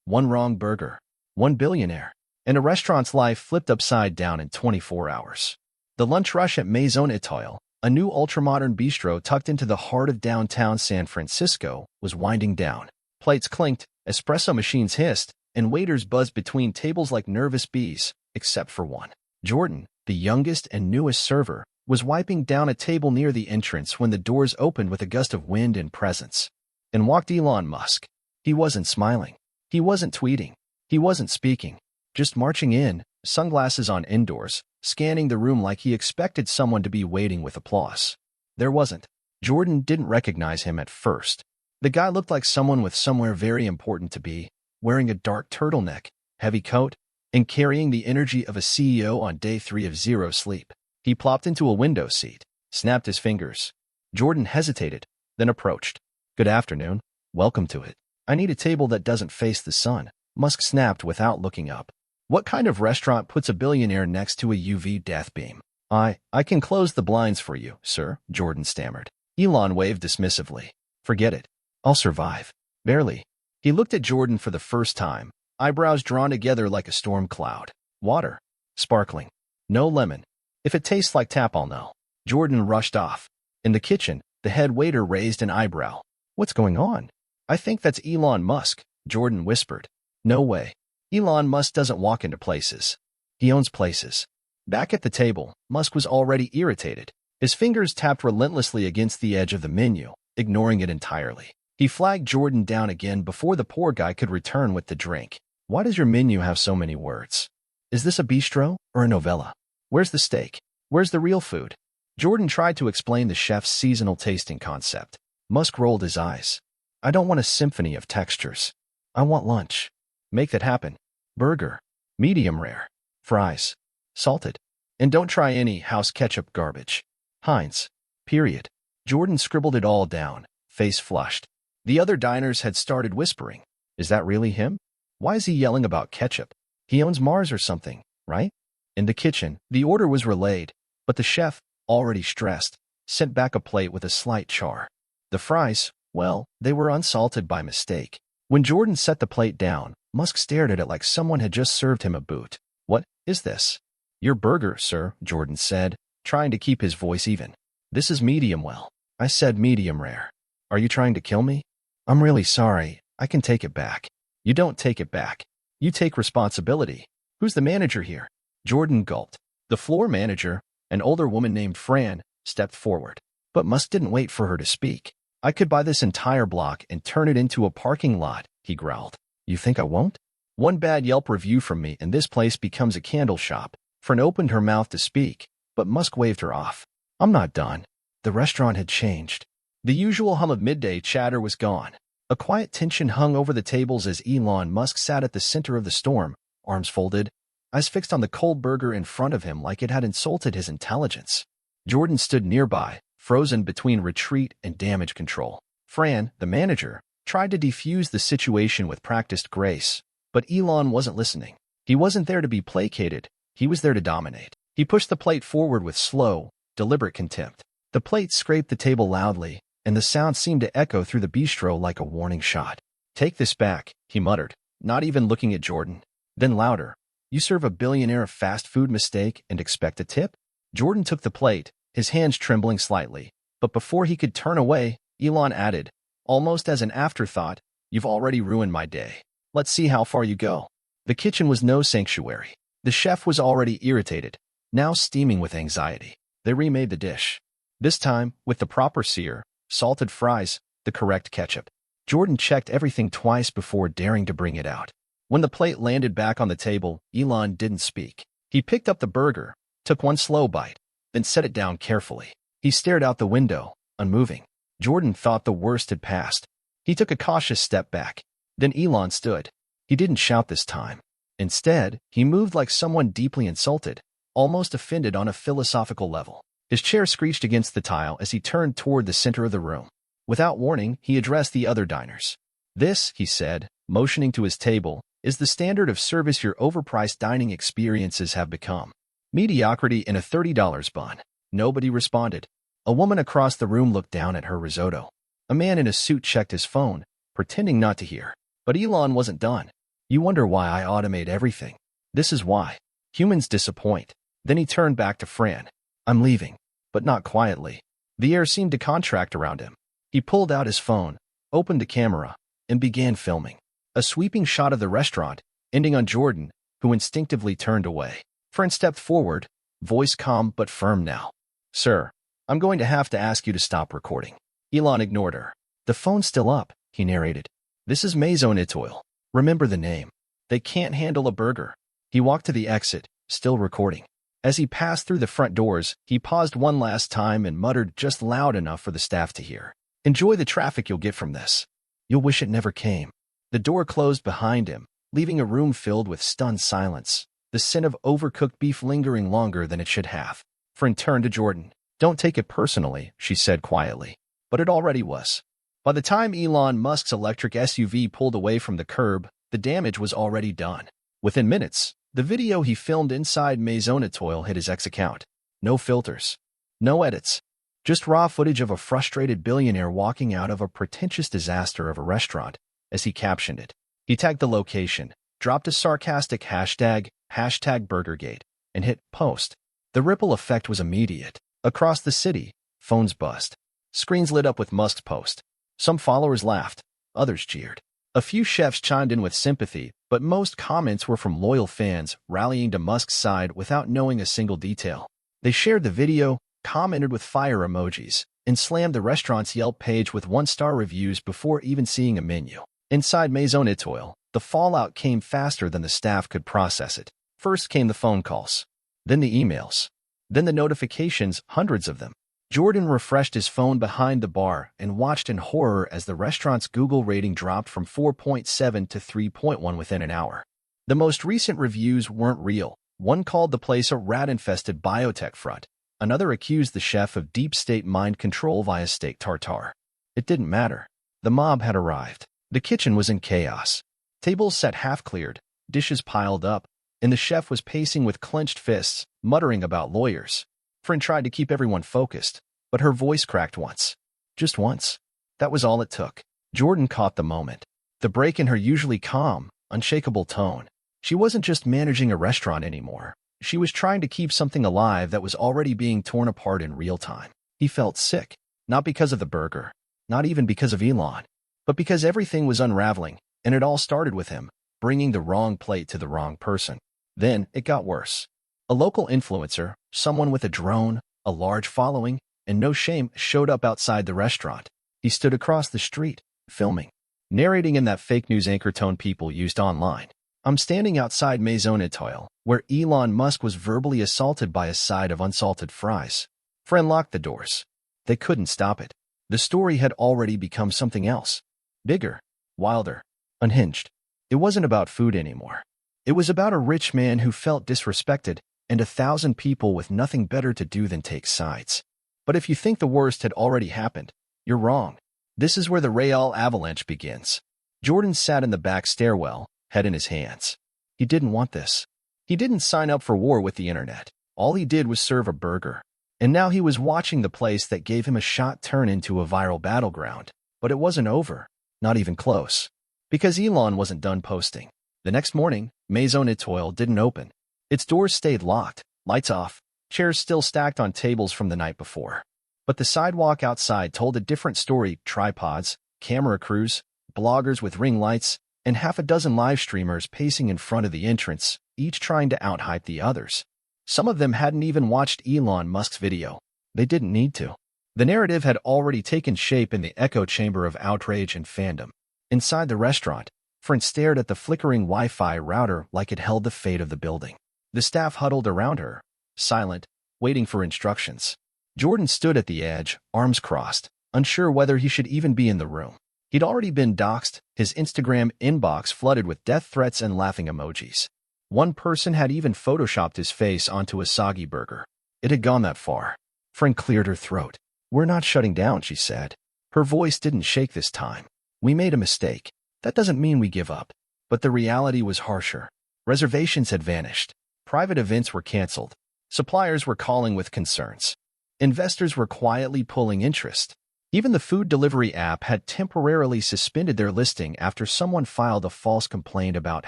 one wrong burger, one billionaire, and a restaurant's life flipped upside down in 24 hours. The lunch rush at Maison Etoile, a new ultramodern bistro tucked into the heart of downtown San Francisco, was winding down. Plates clinked, espresso machines hissed, and waiters buzzed between tables like nervous bees, except for one. Jordan, the youngest and newest server, was wiping down a table near the entrance when the doors opened with a gust of wind and presence. In walked Elon Musk. He wasn't smiling. He wasn't tweeting. He wasn't speaking. Just marching in, sunglasses on indoors, scanning the room like he expected someone to be waiting with applause. There wasn't. Jordan didn't recognize him at first. The guy looked like someone with somewhere very important to be, wearing a dark turtleneck, heavy coat, and carrying the energy of a CEO on day 3 of zero sleep. He plopped into a window seat, snapped his fingers. Jordan hesitated, then approached. "Good afternoon. Welcome to it. I need a table that doesn't face the sun," Musk snapped without looking up. "What kind of restaurant puts a billionaire next to a UV death beam?" I can close the blinds for you, sir," Jordan stammered. Elon waved dismissively. "Forget it. I'll survive." "Barely." He looked at Jordan for the first time, eyebrows drawn together like a storm cloud. "Water. Sparkling. No lemon. If it tastes like tap, I'll know." Jordan rushed off. In the kitchen, the head waiter raised an eyebrow. "What's going on?" "I think that's Elon Musk," Jordan whispered. "No way. Elon Musk doesn't walk into places. He owns places." Back at the table, Musk was already irritated. His fingers tapped relentlessly against the edge of the menu, ignoring it entirely. He flagged Jordan down again before the poor guy could return with the drink. "Why does your menu have so many words? Is this a bistro or a novella? Where's the steak? Where's the real food?" Jordan tried to explain the chef's seasonal tasting concept. Musk rolled his eyes. "I don't want a symphony of textures. I want lunch." "Make that happen. Burger. Medium rare. Fries. Salted. And don't try any house ketchup garbage. Heinz. Period." Jordan scribbled it all down, face flushed. The other diners had started whispering. "Is that really him? Why is he yelling about ketchup? He owns Mars or something, right?" In the kitchen, the order was relayed, but the chef, already stressed, sent back a plate with a slight char. The fries, well, they were unsalted by mistake. When Jordan set the plate down, Musk stared at it like someone had just served him a boot. "What is this?" "Your burger, sir," Jordan said, trying to keep his voice even. "This is medium well." "I said medium rare. Are you trying to kill me?" "I'm really sorry. I can take it back." "You don't take it back. You take responsibility. Who's the manager here?" Jordan gulped. The floor manager, an older woman named Fran, stepped forward. But Musk didn't wait for her to speak. "I could buy this entire block and turn it into a parking lot," he growled. "You think I won't? One bad Yelp review from me and this place becomes a candle shop." Fran opened her mouth to speak, but Musk waved her off. "I'm not done." The restaurant had changed. The usual hum of midday chatter was gone. A quiet tension hung over the tables as Elon Musk sat at the center of the storm, arms folded, eyes fixed on the cold burger in front of him like it had insulted his intelligence. Jordan stood nearby, frozen between retreat and damage control. Fran, the manager, tried to defuse the situation with practiced grace, but Elon wasn't listening. He wasn't there to be placated. He was there to dominate. He pushed the plate forward with slow, deliberate contempt. The plate scraped the table loudly, and the sound seemed to echo through the bistro like a warning shot. "Take this back," he muttered, not even looking at Jordan. Then louder, "You serve a billionaire a fast food mistake and expect a tip?" Jordan took the plate, his hands trembling slightly, but before he could turn away, Elon added, almost as an afterthought, "You've already ruined my day. Let's see how far you go." The kitchen was no sanctuary. The chef was already irritated, now steaming with anxiety. They remade the dish. This time, with the proper sear, salted fries, the correct ketchup. Jordan checked everything twice before daring to bring it out. When the plate landed back on the table, Elon didn't speak. He picked up the burger, took one slow bite, then set it down carefully. He stared out the window, unmoving. Jordan thought the worst had passed. He took a cautious step back. Then Elon stood. He didn't shout this time. Instead, he moved like someone deeply insulted, almost offended on a philosophical level. His chair screeched against the tile as he turned toward the center of the room. Without warning, he addressed the other diners. "This," he said, motioning to his table, "is the standard of service your overpriced dining experiences have become. Mediocrity in a $30 bun." Nobody responded. A woman across the room looked down at her risotto. A man in a suit checked his phone, pretending not to hear. But Elon wasn't done. You wonder why I automate everything. This is why. Humans disappoint. Then he turned back to Fran. I'm leaving. But not quietly. The air seemed to contract around him. He pulled out his phone, opened the camera, and began filming. A sweeping shot of the restaurant, ending on Jordan, who instinctively turned away. Fran stepped forward, voice calm but firm now. Sir, I'm going to have to ask you to stop recording. Elon ignored her. The phone's still up, he narrated. This is Maison Etoile. Remember the name. They can't handle a burger. He walked to the exit, still recording. As he passed through the front doors, he paused one last time and muttered just loud enough for the staff to hear. Enjoy the traffic you'll get from this. You'll wish it never came. The door closed behind him, leaving a room filled with stunned silence, the scent of overcooked beef lingering longer than it should have. Fran turned to Jordan. Don't take it personally, she said quietly. But it already was. By the time Elon Musk's electric SUV pulled away from the curb, the damage was already done. Within minutes, the video he filmed inside Maison Etoile hit his X account. No filters. No edits. Just raw footage of a frustrated billionaire walking out of a pretentious disaster of a restaurant, as he captioned it. He tagged the location, dropped a sarcastic hashtag #BurgerGate, and hit post. The ripple effect was immediate. Across the city, phones buzzed. Screens lit up with Musk's post. Some followers laughed, others cheered. A few chefs chimed in with sympathy, but most comments were from loyal fans rallying to Musk's side without knowing a single detail. They shared the video, commented with fire emojis, and slammed the restaurant's Yelp page with one-star reviews before even seeing a menu. Inside Maison Etoile, the fallout came faster than the staff could process it. First came the phone calls, then the emails, then the notifications, hundreds of them. Jordan refreshed his phone behind the bar and watched in horror as the restaurant's Google rating dropped from 4.7 to 3.1 within an hour. The most recent reviews weren't real. One called the place a rat-infested biotech front. Another accused the chef of deep-state mind control via steak tartare. It didn't matter. The mob had arrived. The kitchen was in chaos. Tables set half-cleared, dishes piled up, and the chef was pacing with clenched fists, muttering about lawyers. Fran tried to keep everyone focused, but her voice cracked once. Just once. That was all it took. Jordan caught the moment. The break in her usually calm, unshakable tone. She wasn't just managing a restaurant anymore. She was trying to keep something alive that was already being torn apart in real time. He felt sick, not because of the burger, not even because of Elon, but because everything was unraveling, and it all started with him, bringing the wrong plate to the wrong person. Then it got worse. A local influencer, someone with a drone, a large following, and no shame, showed up outside the restaurant. He stood across the street, filming, narrating in that fake news anchor tone people used online. I'm standing outside Maison Etoile, where Elon Musk was verbally assaulted by a side of unsalted fries. Fran locked the doors. They couldn't stop it. The story had already become something else. Bigger, wilder, unhinged. It wasn't about food anymore. It was about a rich man who felt disrespected, and 1,000 people with nothing better to do than take sides. But if you think the worst had already happened, you're wrong. This is where the Real avalanche begins. Jordan sat in the back stairwell, head in his hands. He didn't want this. He didn't sign up for war with the internet. All he did was serve a burger. And now he was watching the place that gave him a shot turn into a viral battleground. But it wasn't over. Not even close. Because Elon wasn't done posting. The next morning, Maison Etoile didn't open. Its doors stayed locked, lights off, chairs still stacked on tables from the night before. But the sidewalk outside told a different story. Tripods, camera crews, bloggers with ring lights, and half a dozen live streamers pacing in front of the entrance, each trying to out-hype the others. Some of them hadn't even watched Elon Musk's video. They didn't need to. The narrative had already taken shape in the echo chamber of outrage and fandom. Inside the restaurant, Fran stared at the flickering Wi-Fi router like it held the fate of the building. The staff huddled around her, silent, waiting for instructions. Jordan stood at the edge, arms crossed, unsure whether he should even be in the room. He'd already been doxxed, his Instagram inbox flooded with death threats and laughing emojis. One person had even photoshopped his face onto a soggy burger. It had gone that far. Fran cleared her throat. We're not shutting down, she said. Her voice didn't shake this time. We made a mistake. That doesn't mean we give up. But the reality was harsher. Reservations had vanished. Private events were canceled. Suppliers were calling with concerns. Investors were quietly pulling interest. Even the food delivery app had temporarily suspended their listing after someone filed a false complaint about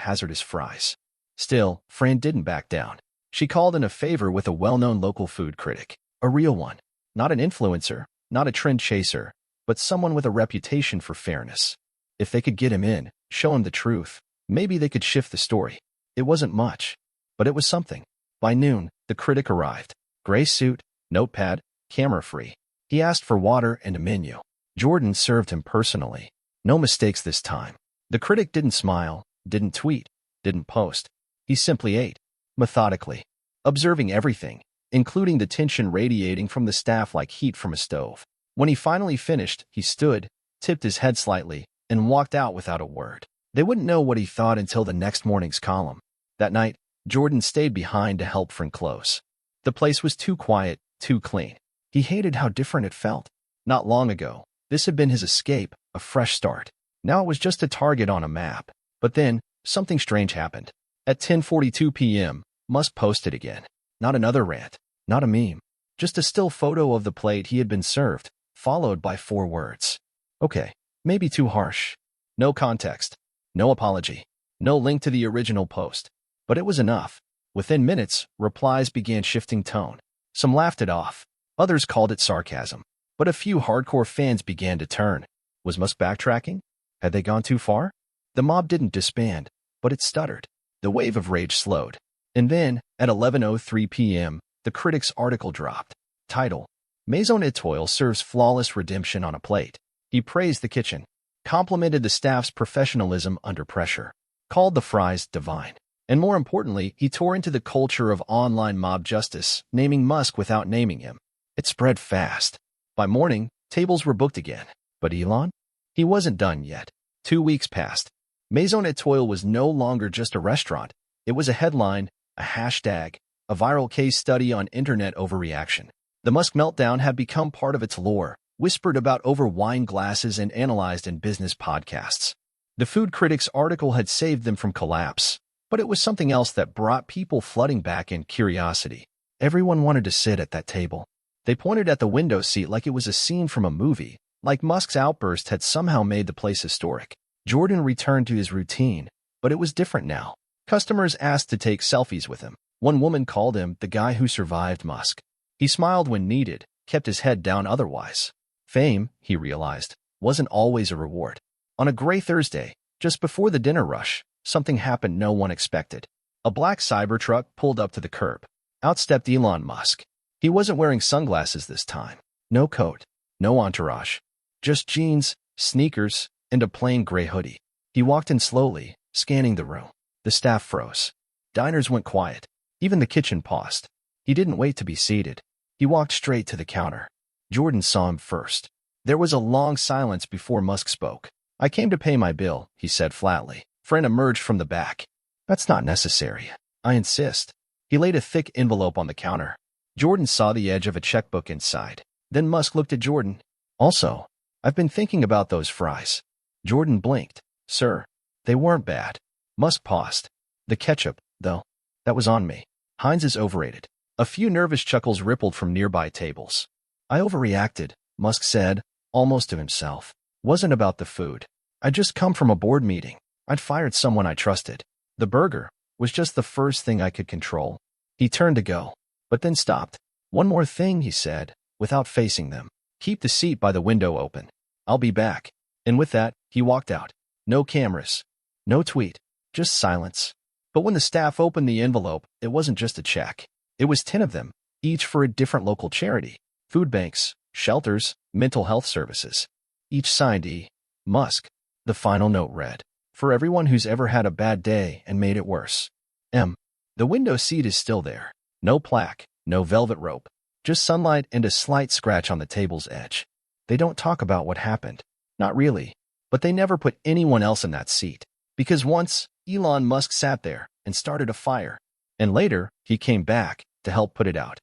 hazardous fries. Still, Fran didn't back down. She called in a favor with a well-known local food critic, a real one, not an influencer, not a trend chaser, but someone with a reputation for fairness. If they could get him in, show him the truth, maybe they could shift the story. It wasn't much, but it was something. By noon, the critic arrived. Gray suit, notepad, camera-free. He asked for water and a menu. Jordan served him personally. No mistakes this time. The critic didn't smile, didn't tweet, didn't post. He simply ate, methodically, observing everything, including the tension radiating from the staff like heat from a stove. When he finally finished, he stood, tipped his head slightly, and walked out without a word. They wouldn't know what he thought until the next morning's column. That night, Jordan stayed behind to help Fran close. The place was too quiet, too clean. He hated how different it felt. Not long ago, this had been his escape, a fresh start. Now it was just a target on a map. But then, something strange happened. At 10:42 p.m., Musk posted again. Not another rant, not a meme, just a still photo of the plate he had been served, followed by 4 words. Okay, maybe too harsh. No context, no apology, no link to the original post. But it was enough. Within minutes, replies began shifting tone. Some laughed it off. Others called it sarcasm. But a few hardcore fans began to turn. Was Musk backtracking? Had they gone too far? The mob didn't disband, but it stuttered. The wave of rage slowed. And then, at 11:03 p.m., the critic's article dropped. Title: Maison Etoile serves flawless redemption on a plate. He praised the kitchen, complimented the staff's professionalism under pressure, called the fries divine. And more importantly, he tore into the culture of online mob justice, naming Musk without naming him. It spread fast. By morning, tables were booked again. But Elon? He wasn't done yet. 2 weeks passed. Maison Etoile was no longer just a restaurant. It was a headline, a hashtag, a viral case study on internet overreaction. The Musk meltdown had become part of its lore, whispered about over wine glasses and analyzed in business podcasts. The food critic's article had saved them from collapse, but it was something else that brought people flooding back in curiosity. Everyone wanted to sit at that table. They pointed at the window seat like it was a scene from a movie, like Musk's outburst had somehow made the place historic. Jordan returned to his routine, but it was different now. Customers asked to take selfies with him. One woman called him the guy who survived Musk. He smiled when needed, kept his head down otherwise. Fame, he realized, wasn't always a reward. On a gray Thursday, just before the dinner rush, something happened no one expected. A black Cybertruck pulled up to the curb. Out stepped Elon Musk. He wasn't wearing sunglasses this time. No coat, no entourage. Just jeans, sneakers, and a plain gray hoodie. He walked in slowly, scanning the room. The staff froze. Diners went quiet. Even the kitchen paused. He didn't wait to be seated. He walked straight to the counter. Jordan saw him first. There was a long silence before Musk spoke. I came to pay my bill, he said flatly. Fran emerged from the back. That's not necessary. I insist. He laid a thick envelope on the counter. Jordan saw the edge of a checkbook inside. Then Musk looked at Jordan. Also, I've been thinking about those fries. Jordan blinked. Sir, they weren't bad. Musk paused. The ketchup, though, that was on me. Heinz is overrated. A few nervous chuckles rippled from nearby tables. I overreacted, Musk said, almost to himself. Wasn't about the food. I'd just come from a board meeting. I'd fired someone I trusted. The burger was just the first thing I could control. He turned to go, but then stopped. One more thing, he said, without facing them. Keep the seat by the window open. I'll be back. And with that, he walked out. No cameras. No tweet. Just silence. But when the staff opened the envelope, it wasn't just a check. It was 10 of them, each for a different local charity. Food banks, shelters, mental health services. Each signed E. Musk. The final note read, for everyone who's ever had a bad day and made it worse. M. The window seat is still there. No plaque, no velvet rope. Just sunlight and a slight scratch on the table's edge. They don't talk about what happened. Not really. But they never put anyone else in that seat. Because once, Elon Musk sat there and started a fire. And later, he came back to help put it out.